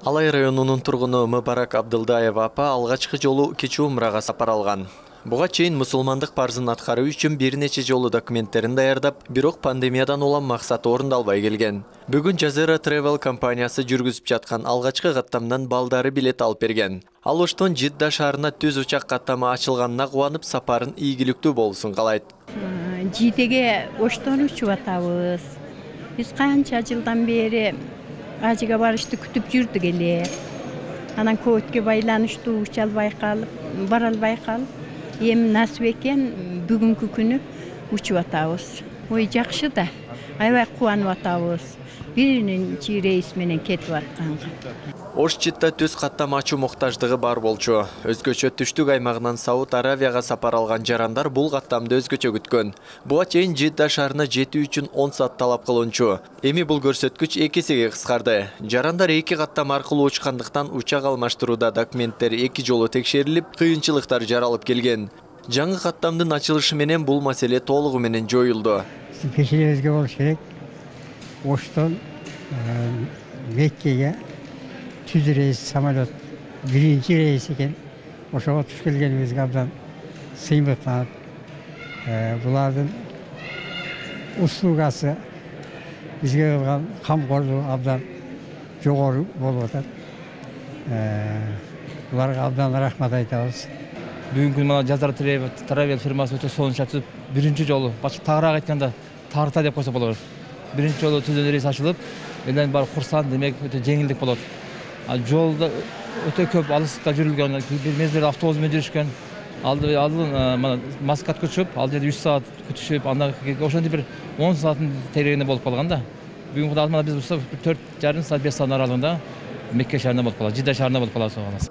Алай районунун тургуну Мыбарак Абдылдаева апа алгачкы жолу кече умрага сапар алган. Буга чейин мусулмандык парзын аткаруу үчүн бир нече жолу документтерин даярдап, бирок пандемиядан улам максаты орундалбай келген. Бүгүн Jazera Travel компаниясы жүргүзүп жаткан алгачкы каттамдан балдары билет алып берген. Ал оштон Жидда шаарына түз учак каттамы ачылганына кубанып, сапарын ийгиликтүү болсун каалайт. Жидеге оштон учуп атабыз. Биз канча жылдан бери ажыга барышты күтүп жүрдүк эле. Анан көбөткө байланыштуу уча албай калып, бара албай калып, эми насип экен бүгүнкү күнү учуп атабыз. Ой жакшы да. Аябай кубанып атабыз. Биринчи рейс менен кетип атканга. Ош Жидда түз каттама ачуу муктаждыгы бар болчу. Өзгөчө түштүк аймагынан Сауд Аравияга сапар алган жарандар бул каттамды өзгөчө күткөн. Буга чейин Жидда шаарына жетүү үчүн 10 саат талап кылынчу. Эми бул көрсөткүч 2 эсеге кыскарды. Жарандар 2 каттама аркылуу учкандыктан учак алмаштырууда документтери 2 жолу текшерилип, кыйынчылыктар жаралып келген. Жаңы каттамдын ачылышы менен бул маселе толугу менен жоюлду. Кечирибизге болуш керек. Оштон Меккеге түз рейс самолет биринчи рейс экен. Ошого туш келгенибизге абдан сыймыктанып, булардын услугасы бизге кылган камкорлугу абдан жогору болуп атат. Буларга абдан рахмат айтабыз. Бүгүнкү мына Jazera Travel фирмасы өтө сонунча түзүп, биринчи жолу, тагыраак айтканда тарта деп койсо болот. Биринчи жолу түз рейс ачылып, элдин баары курсан, демек өтө жеңилдик болот. Жолда өтө көп алыстыкта жүрүлгөн, бир мезгилде автобус менен жүрүшкөн. Алдын Маскат күтүшүп, ал жерде 3 саат күтүшүп, анда ошондой бир 10 сааттын тегерегинде болуп калган да. Бүгүнкү кunda биз 4,5 саат 5 саат аралыгында Мекке шаарында болуп калабыз, Жидда шаарында болуп калабыз.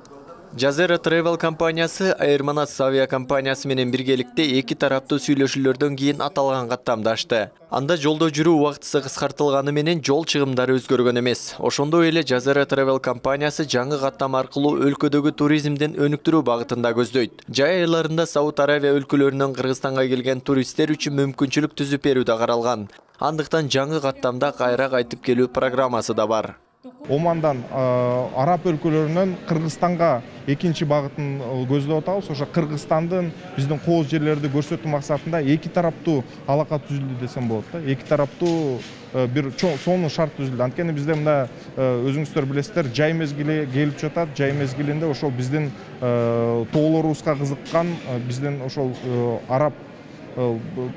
Jazera Travel компаниясы Airmanas авиа компаниясы менен биргеликте 2 тараптуу сүйлөшүүлөрдөн кийин аталган каттамды ачты. Анда жолдо жүрүү убактысы кыскартылганы менен жол чыгымдары өзгөргөн эмес. Ошондой эле Jazera Travel компаниясы жаңы каттама аркылуу өлкөдөгү туризмдин өнүктүрүү багытында көздөйт. Жай айларында Сауд Аравия өлкөлөрүнөн Кыргызстанга келген туристтер үчүн мүмкүнчүлүк түзүп берүү да каралган. Андыктан жаңы каттамда кайра кайтып келүү программасы да бар. Омандан Араб өлкөлөрүнөн Кыргызстанга экинчи багытын көздөп атабыз. Ошо Кыргызстандын биздин кооз жерлерди көрсөтүү максатында 2 тараптуу алака түзүлдү десем болот да. 2 тараптуу бир сонун шарт түзүлдү. Анткени бизде мында өзүңүздөр билесиздер, жай мезгили келип жатат. Жай мезгилинде ошол биздин тоолорубузга кызыккан, биздин ошол араб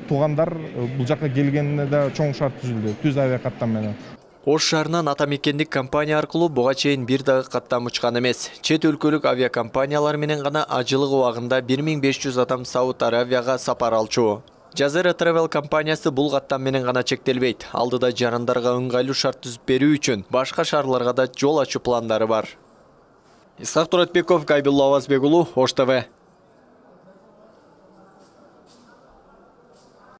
туугандар бул жака келгенине да чоң шарт түзүлдү. Түз авиа каттам менен. Ош шаарынан атамекендик компания аркылуу буга чейин бир дагы каттам учкан эмес. Чет өлкөлүк авиакомпаниялар менен гана ажылык убагында 1500 адам Сауд Аравияга сапар алчу. Jazera Travel компаниясы бул каттам менен гана чектелбейт. Алдыда жарандарга ыңгайлуу шарт түзүп берүү үчүн башка шаарларга да жол ачуу пландары бар. Исхак Туратбеков, Гайбулла Авазбек уулу, Ош ТВ.